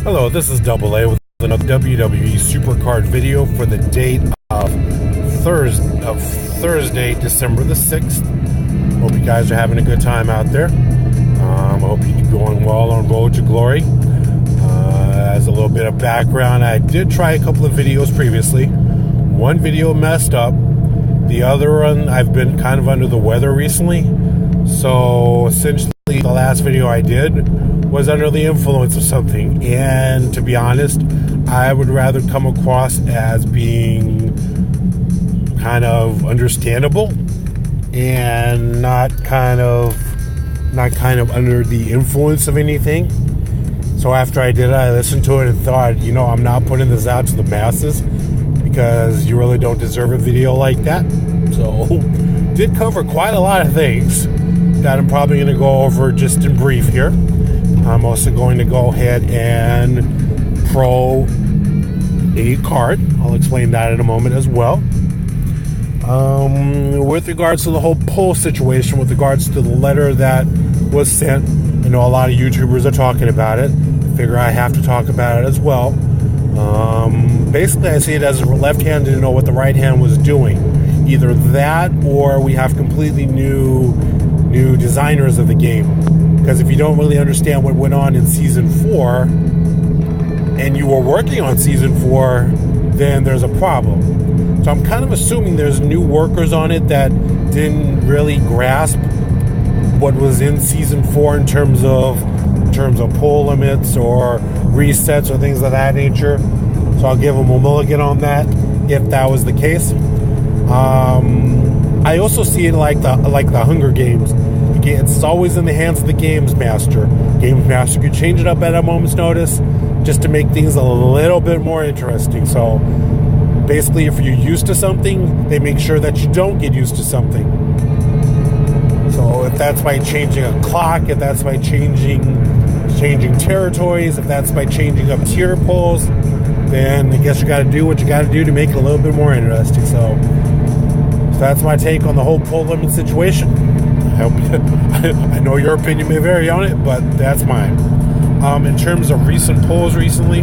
Hello, this is Double A with another WWE Supercard video for the date of Thursday, December the 6th. Hope you guys are having a good time out there. I hope you're going well on Road to Glory. As a little bit of background, I did try a couple of videos previously. One video messed up. The other one, I've been kind of under the weather recently. So essentially, the last video I did was under the influence of something. And to be honest, I would rather come across as being kind of understandable and not kind of under the influence of anything. So after I did it, I listened to it and thought, you know, I'm not putting this out to the masses because you really don't deserve a video like that. So did cover quite a lot of things that I'm probably going to go over just in brief here. I'm also going to go ahead and pro a card. I'll explain that in a moment as well. With regards to the whole poll situation, with regards to the letter that was sent, I know a lot of YouTubers are talking about it. I figure I have to talk about it as well. Basically, I see it as a left hand didn't know what the right hand was doing. Either that, or we have completely new designers of the game. Because if you don't really understand what went on in Season 4, and you were working on Season 4, then there's a problem. So I'm kind of assuming there's new workers on it that didn't really grasp what was in Season 4 in terms of pull limits or resets or things of that nature. So I'll give them a mulligan on that if that was the case. I also see it like the Hunger Games. It's always in the hands of the Games Master. Games Master could change it up at a moment's notice just to make things a little bit more interesting. So basically, if you're used to something, they make sure that you don't get used to something. So if that's by changing a clock, if that's by changing territories, if that's by changing up tier polls, then I guess you got to do what you got to do to make it a little bit more interesting. So that's my take on the whole poll limit situation. I know your opinion may vary on it, but that's mine. In terms of recent polls recently,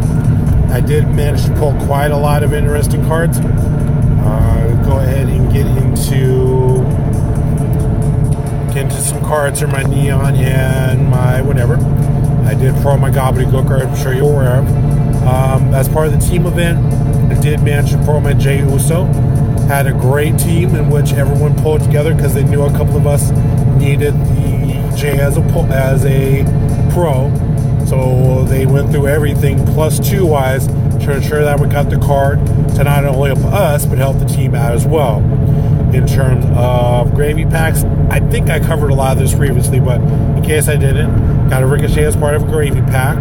I did manage to pull quite a lot of interesting cards. Go ahead and get into some cards for my Neon and my whatever. I did pro my Gobbledygooker, I'm sure you're aware of. As part of the team event, I did manage to pro my Jey Uso. Had a great team in which everyone pulled together because they knew a couple of us needed the Jey as a pro. So they went through everything +2 wise to ensure that we got the card to not only help us but help the team out as well. In terms of gravy packs, I think I covered a lot of this previously, but in case I didn't, got a Ricochet as part of a gravy pack.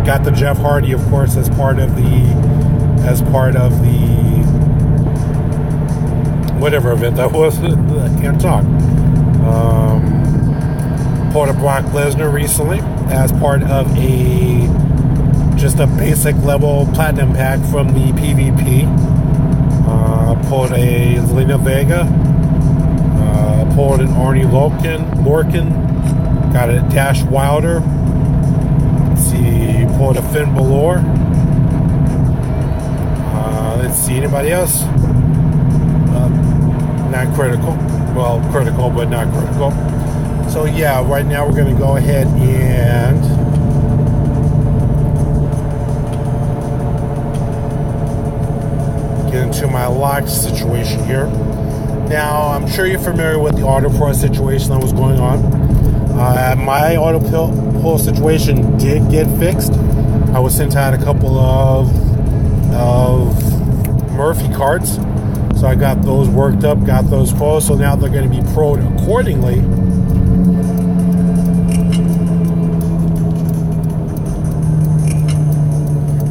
Got the Jeff Hardy, of course, as part of the whatever event that was. I can't talk. Pulled a Brock Lesnar recently as part of just a basic level platinum pack from the PvP. Pulled a Zelina Vega. Pulled an Arnie Lorcan. Got a Dash Wilder. Let's see. Pulled a Finn Balor. Let's see. Anybody else? Not critical. Well, critical, but not critical. So yeah, right now we're going to go ahead and get into my locked situation here. Now, I'm sure you're familiar with the auto pro situation that was going on. My auto pull situation did get fixed. I was sent out a couple of Murphy cards. So I got those worked up, got those pros. So now they're going to be pro'd accordingly.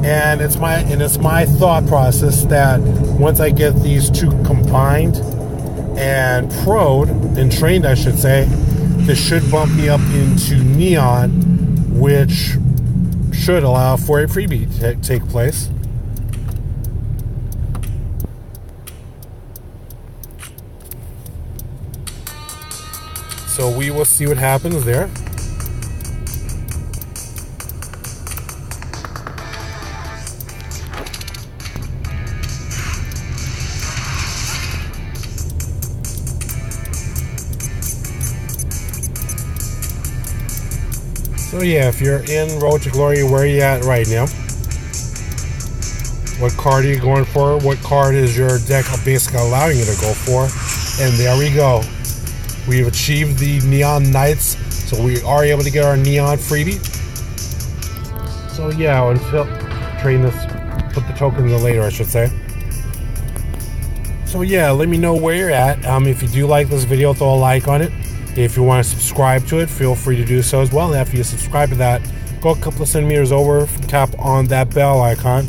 And it's my thought process that once I get these two combined and pro'd and trained, I should say, this should bump me up into Neon, which should allow for a freebie to take place. So we will see what happens there. So yeah, if you're in Road to Glory, where are you at right now? What card are you going for? What card is your deck basically allowing you to go for? And there we go. We've achieved the Neon Knights, so we are able to get our Neon Freebie. So yeah, until train this, put the tokens in later, I should say. So yeah, let me know where you're at. If you do like this video, throw a like on it. If you want to subscribe to it, feel free to do so as well. After you subscribe to that, go a couple of centimeters over, tap on that bell icon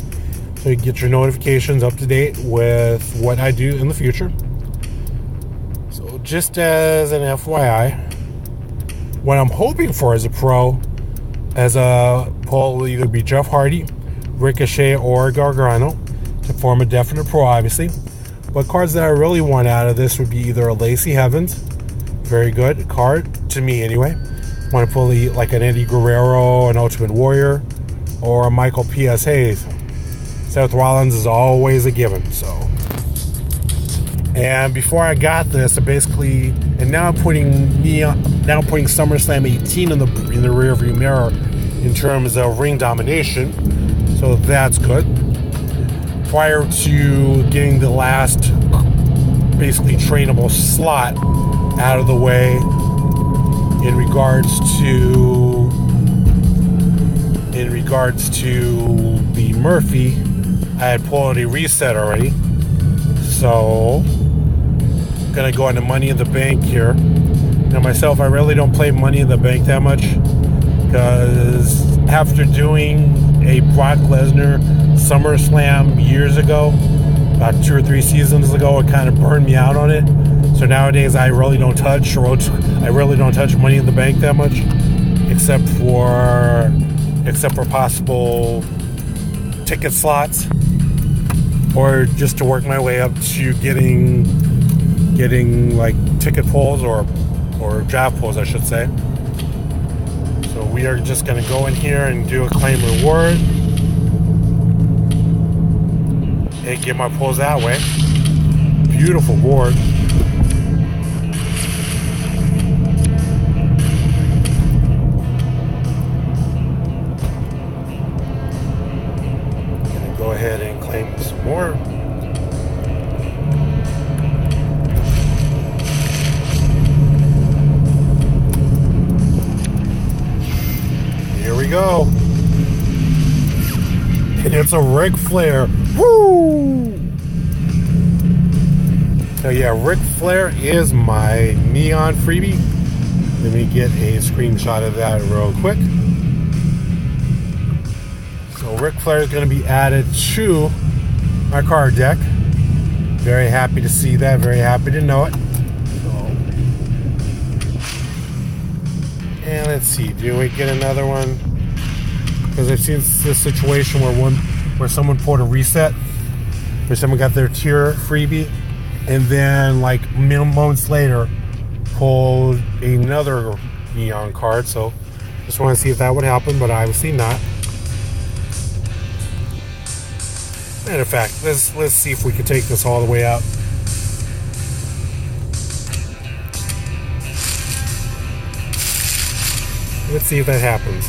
so you get your notifications up to date with what I do in the future. So just as an FYI, what I'm hoping for as a pro, as a pull, will either be Jeff Hardy, Ricochet, or Gargano to form a definite pro, obviously. But cards that I really want out of this would be either a Lacey Evans, very good card to me anyway. Want to pull like an Eddie Guerrero, an Ultimate Warrior, or a Michael P.S. Hayes. Seth Rollins is always a given. So, and before I got this, I basically, and now I'm putting SummerSlam 18 in the rearview mirror in terms of ring domination. So that's good. Prior to getting the last basically trainable slot out of the way in regards to the Murphy, I had pulled a reset already. So I'm gonna go into Money in the Bank here. Now myself, I really don't play Money in the Bank that much because after doing a Brock Lesnar SummerSlam years ago, about 2 or 3 seasons ago, it kind of burned me out on it. So nowadays I really don't touch Money in the Bank that much, except for possible ticket slots, or just to work my way up to getting like ticket pulls or draft pulls, I should say. So we are just going to go in here and do a claim reward and get my pulls that way. Beautiful board. Go ahead and claim some more. Here we go. And it's a Ric Flair. Woo! So yeah, Ric Flair is my Neon Freebie. Let me get a screenshot of that real quick. So Ric Flair is going to be added to my card deck. Very happy to see that. Very happy to know it. So, and let's see. Do we get another one? Because I've seen this situation where someone pulled a reset, where someone got their tier freebie, and then like moments later pulled another Neon card. So just want to see if that would happen, but obviously not. Matter of fact, let's see if we can take this all the way out. Let's see if that happens.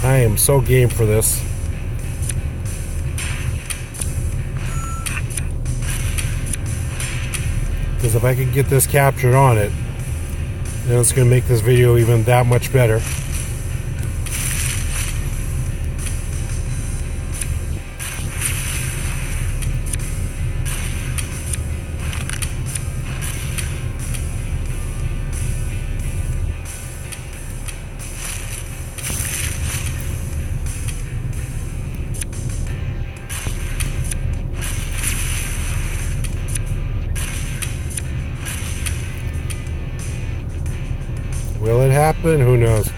I am so game for this. Because if I can get this captured on it, then it's going to make this video even that much better. Will it happen? Who knows?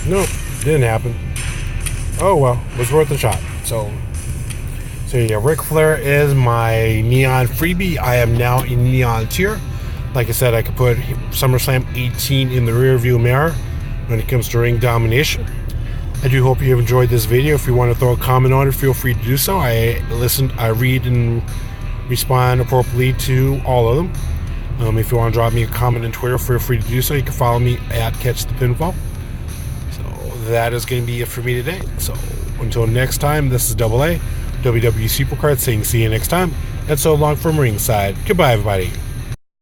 Nope, didn't happen. Oh well, was worth a shot. So So yeah, Ric Flair is my Neon Freebie. I am now in Neon tier. Like I said, I could put SummerSlam 18 in the rear view mirror when it comes to ring domination. I do hope you have enjoyed this video. If you want to throw a comment on it, feel free to do so. I read and respond appropriately to all of them. If you want to drop me a comment on Twitter, feel free to do so. You can follow me at Catch the Pinfall. So that is going to be it for me today. So until next time, this is Double A, WWE Supercard saying see you next time. And so long from ringside. Goodbye, everybody.